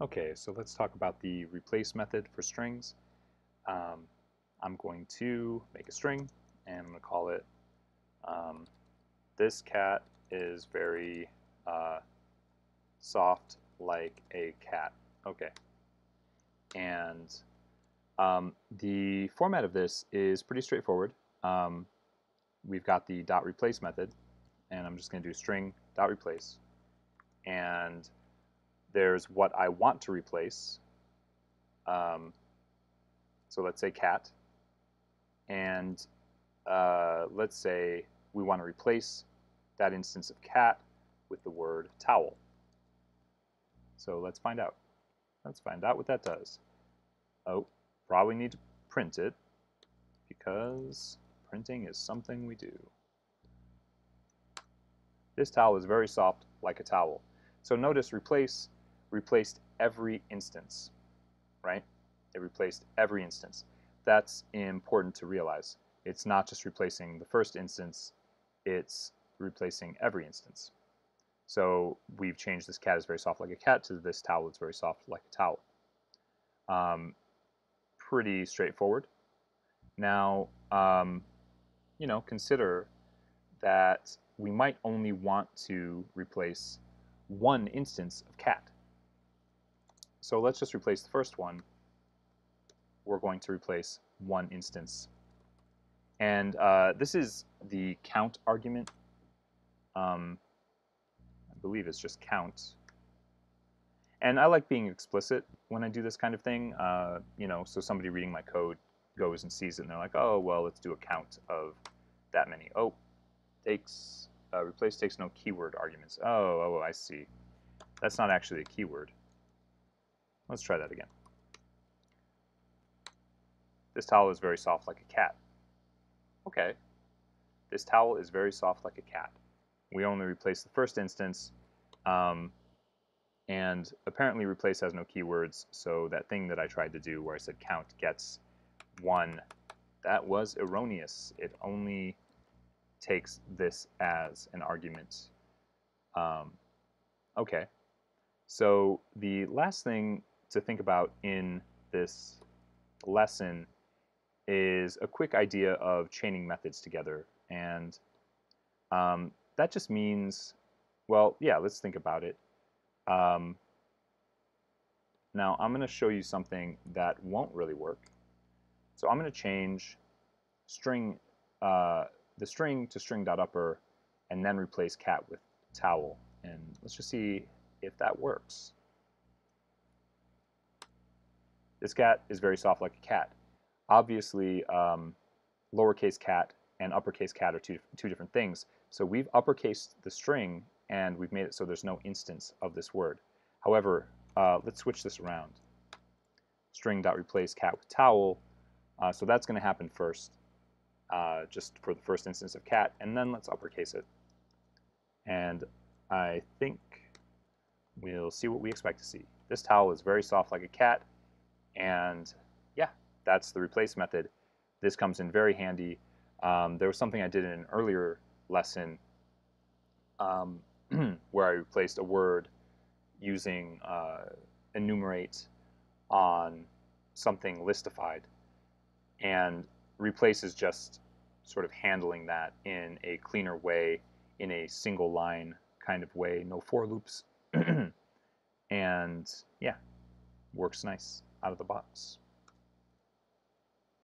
Okay, so let's talk about the replace method for strings. Um, I'm going to make a string, and I'm going to call it um, this cat is very soft like a cat. Okay, and the format of this is pretty straightforward. Um, we've got the dot replace method, and I'm just going to do string dot replace, and there's what I want to replace. Um, so let's say cat, and let's say we want to replace that instance of cat with the word towel. So let's find out. Let's find out what that does. Oh, probably need to print it because printing is something we do. This towel is very soft like a towel. So notice replace replaced every instance, right? It replaced every instance. That's important to realize. It's not just replacing the first instance, it's replacing every instance. So we've changed this cat is very soft like a cat to this towel is very soft like a towel. Pretty straightforward. Now, consider that we might only want to replace one instance of cat. So let's just replace the first one. We're going to replace one instance. And this is the count argument. I believe it's just count. And I like being explicit when I do this kind of thing. So somebody reading my code goes and sees it, and they're like, oh, well, let's do a count of that many. Oh, replace takes no keyword arguments. Oh, I see. That's not actually a keyword. Let's try that again. This towel is very soft like a cat. Okay. This towel is very soft like a cat. We only replace the first instance, and apparently replace has no keywords, so that thing that I tried to do where I said count gets 1, that was erroneous. It only takes this as an argument. Okay, so the last thing to think about in this lesson is a quick idea of chaining methods together. And that just means, well, yeah, let's think about it. Now I'm going to show you something that won't really work. So I'm going to change string, the string to string.upper, and then replace cat with towel. And let's just see if that works. This cat is very soft like a cat. Obviously, lowercase cat and uppercase cat are two different things. So we've uppercased the string, and we've made it so there's no instance of this word. However, let's switch this around. String.replace cat with towel. So that's going to happen first, just for the first instance of cat, and then let's uppercase it. And I think we'll see what we expect to see. This towel is very soft like a cat, and yeah, that's the replace method. This comes in very handy. There was something I did in an earlier lesson where I replaced a word using enumerate on something listified, and replace is just sort of handling that in a cleaner way, in a single line kind of way, no for loops. And yeah, works nice out of the box.